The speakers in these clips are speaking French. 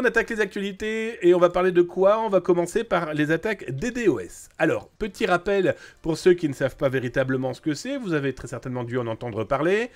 On attaque les actualités et on va parler de quoi? On va commencer par les attaques DDoS. Alors, petit rappel pour ceux qui ne savent pas véritablement ce que c'est, vous avez très certainement dû en entendre parler.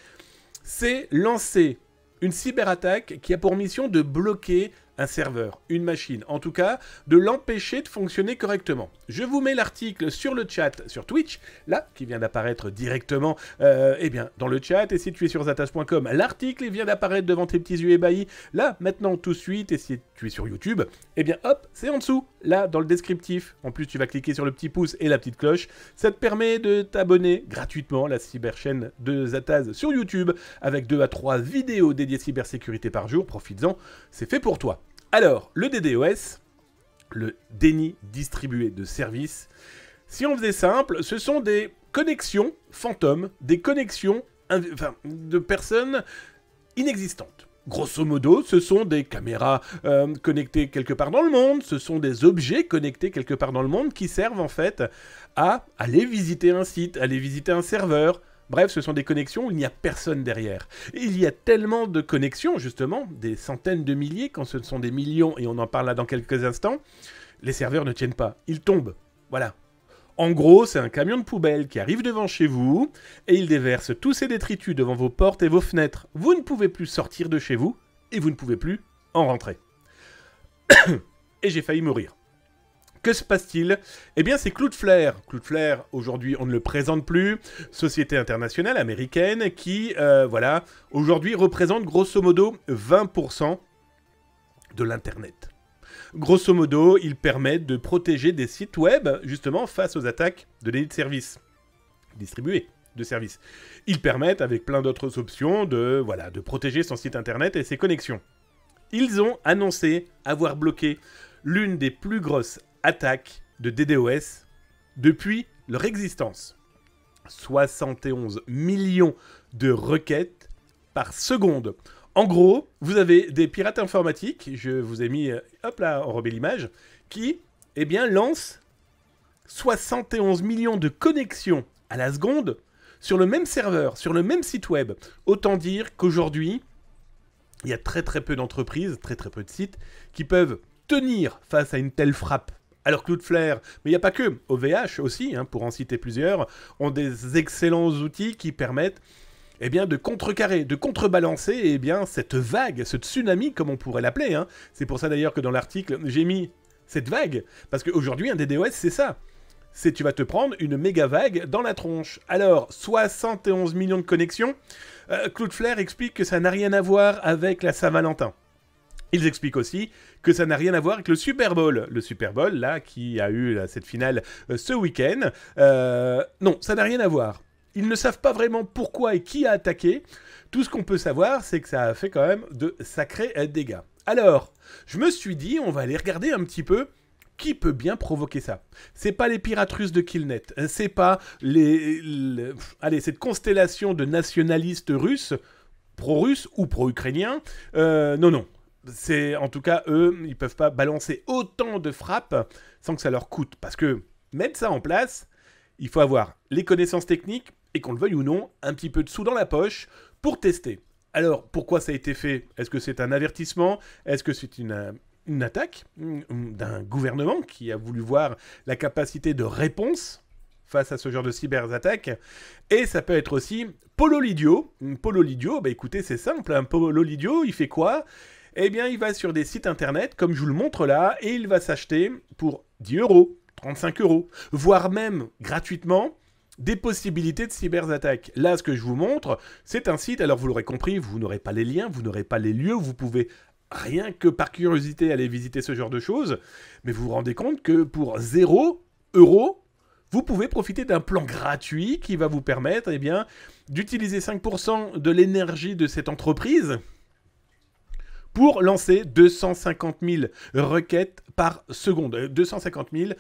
C'est lancer une cyberattaque qui a pour mission de bloquer un serveur, une machine, en tout cas, de l'empêcher de fonctionner correctement. Je vous mets l'article sur le chat, sur Twitch, là, qui vient d'apparaître directement eh bien, dans le chat, et si tu es sur zatas.com, l'article vient d'apparaître devant tes petits yeux ébahis, là, maintenant, tout de suite, et si tu es sur YouTube, eh bien, hop, c'est en dessous, là, dans le descriptif. En plus, tu vas cliquer sur le petit pouce et la petite cloche, ça te permet de t'abonner gratuitement à la cyberchaîne de Zataz sur YouTube, avec 2 à 3 vidéos dédiées cybersécurité par jour, profites-en, c'est fait pour toi. Alors, le DDoS, le déni distribué de services, si on faisait simple, ce sont des connexions fantômes, des connexions de personnes inexistantes. Grosso modo, ce sont des caméras connectées quelque part dans le monde, ce sont des objets connectés quelque part dans le monde qui servent en fait à aller visiter un site, aller visiter un serveur. Bref, ce sont des connexions où il n'y a personne derrière. Et il y a tellement de connexions, justement, des centaines de milliers, quand ce sont des millions, et on en parle là dans quelques instants, les serveurs ne tiennent pas, ils tombent. Voilà. En gros, c'est un camion de poubelle qui arrive devant chez vous, et il déverse tous ses détritus devant vos portes et vos fenêtres. Vous ne pouvez plus sortir de chez vous, et vous ne pouvez plus en rentrer. Et j'ai failli mourir. Que se passe-t-il? Eh bien, c'est Cloudflare. Cloudflare, aujourd'hui, on ne le présente plus. Société internationale américaine qui, voilà, aujourd'hui représente grosso modo 20% de l'Internet. Grosso modo, ils permettent de protéger des sites web, justement, face aux attaques de délit de service. Distribués de services. Ils permettent, avec plein d'autres options, de, voilà, de protéger son site Internet et ses connexions. Ils ont annoncé avoir bloqué l'une des plus grosses attaques de DDoS depuis leur existence. 71 millions de requêtes par seconde. En gros, vous avez des pirates informatiques, je vous ai mis, hop là, enrobé l'image, qui, eh bien, lancent 71 millions de connexions à la seconde sur le même serveur, sur le même site web. Autant dire qu'aujourd'hui, il y a très peu d'entreprises, très peu de sites, qui peuvent tenir face à une telle frappe. Alors Cloudflare, mais il n'y a pas que, OVH aussi, hein, pour en citer plusieurs, ont des excellents outils qui permettent eh bien, de contrecarrer, de contrebalancer eh bien, cette vague, ce tsunami comme on pourrait l'appeler. Hein. C'est pour ça d'ailleurs que dans l'article, j'ai mis cette vague, parce qu'aujourd'hui un DDoS c'est ça. C'est tu vas te prendre une méga vague dans la tronche. Alors, 71 millions de connexions, Cloudflare explique que ça n'a rien à voir avec la Saint-Valentin. Ils expliquent aussi que ça n'a rien à voir avec le Super Bowl. Le Super Bowl, là, qui a eu cette finale ce week-end. Non, ça n'a rien à voir. Ils ne savent pas vraiment pourquoi et qui a attaqué. Tout ce qu'on peut savoir, c'est que ça a fait quand même de sacrés dégâts. Alors, je me suis dit, on va aller regarder un petit peu qui peut bien provoquer ça. C'est pas les pirates russes de Killnet. C'est pas cette constellation de nationalistes russes, pro-russes ou pro-ukrainiens. Non. C'est, en tout cas, eux, ils peuvent pas balancer autant de frappes sans que ça leur coûte. Parce que mettre ça en place, il faut avoir les connaissances techniques et qu'on le veuille ou non, un petit peu de sous dans la poche pour tester. Alors, pourquoi ça a été fait? Est-ce que c'est un avertissement? Est-ce que c'est une attaque d'un gouvernement qui a voulu voir la capacité de réponse face à ce genre de cyberattaque? Et ça peut être aussi Polo Lydio. Polo Lydio, bah écoutez, c'est simple. Hein. Polo Lydio, il fait quoi? Eh bien, il va sur des sites internet, comme je vous le montre là, et il va s'acheter pour 10 €, 35 €, voire même gratuitement, des possibilités de cyberattaque. Là, ce que je vous montre, c'est un site, alors vous l'aurez compris, vous n'aurez pas les liens, vous n'aurez pas les lieux, vous pouvez rien que par curiosité aller visiter ce genre de choses, mais vous vous rendez compte que pour 0 €, vous pouvez profiter d'un plan gratuit qui va vous permettre eh bien, d'utiliser 5% de l'énergie de cette entreprise pour lancer 250 000 requêtes par seconde. 250 000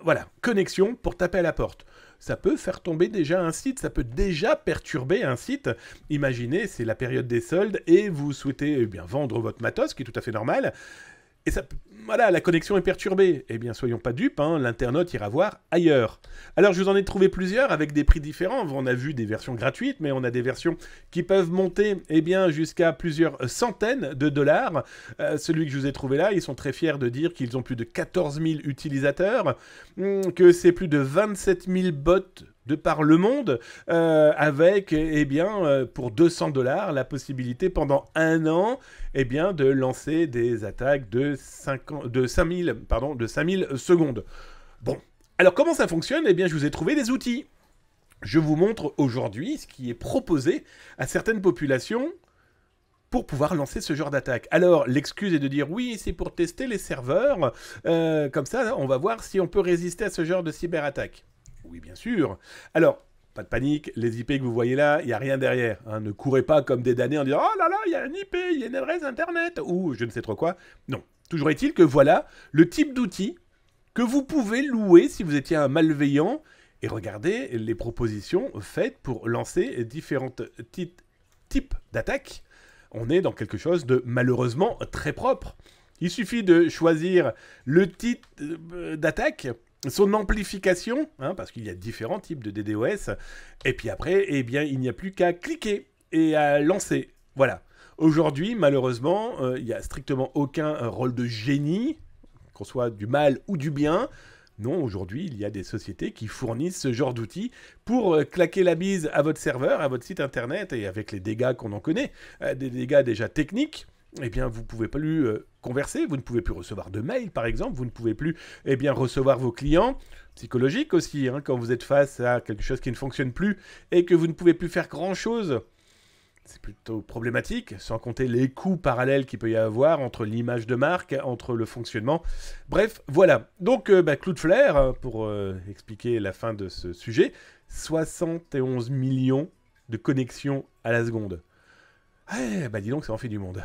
voilà, connexions pour taper à la porte. Ça peut faire tomber déjà un site, ça peut déjà perturber un site. Imaginez, c'est la période des soldes et vous souhaitez eh bien, vendre votre matos, ce qui est tout à fait normal. Et ça, voilà, la connexion est perturbée. Eh bien, soyons pas dupes, hein, l'internaute ira voir ailleurs. Alors, je vous en ai trouvé plusieurs avec des prix différents. On a vu des versions gratuites, mais on a des versions qui peuvent monter eh bien, jusqu'à plusieurs centaines de dollars. Celui que je vous ai trouvé là, ils sont très fiers de dire qu'ils ont plus de 14 000 utilisateurs, que c'est plus de 27 000 bots de par le monde, avec, eh bien, pour 200 $, la possibilité pendant un an, eh bien, de lancer des attaques de 5000 secondes. Bon, alors comment ça fonctionne? Eh bien, je vous ai trouvé des outils. Je vous montre aujourd'hui ce qui est proposé à certaines populations pour pouvoir lancer ce genre d'attaque. Alors, l'excuse est de dire oui, c'est pour tester les serveurs, comme ça, on va voir si on peut résister à ce genre de cyberattaque. Oui, bien sûr. Alors, pas de panique, les IP que vous voyez là, il n'y a rien derrière. Hein. Ne courez pas comme des damnés en disant « Oh là là, il y a un IP, il y a une adresse internet » ou je ne sais trop quoi. Non. Toujours est-il que voilà le type d'outil que vous pouvez louer si vous étiez un malveillant et regardez les propositions faites pour lancer différents types d'attaques. On est dans quelque chose de malheureusement très propre. Il suffit de choisir le type d'attaque, son amplification, hein, parce qu'il y a différents types de DDoS, et puis après, eh bien, il n'y a plus qu'à cliquer et à lancer. Voilà. Aujourd'hui, malheureusement, il n'y a strictement aucun rôle de génie, qu'on soit du mal ou du bien. Non, aujourd'hui, il y a des sociétés qui fournissent ce genre d'outils pour claquer la bise à votre serveur, à votre site internet, et avec les dégâts qu'on en connaît, des dégâts déjà techniques, eh bien, vous ne pouvez plus converser, vous ne pouvez plus recevoir de mails, par exemple, vous ne pouvez plus eh bien, recevoir vos clients, psychologique aussi, hein, quand vous êtes face à quelque chose qui ne fonctionne plus et que vous ne pouvez plus faire grand-chose. C'est plutôt problématique, sans compter les coûts parallèles qu'il peut y avoir entre l'image de marque, entre le fonctionnement. Bref, voilà. Donc, Cloudflare, pour expliquer la fin de ce sujet, 71 millions de connexions à la seconde. Eh, bah dis donc, ça en fait du monde.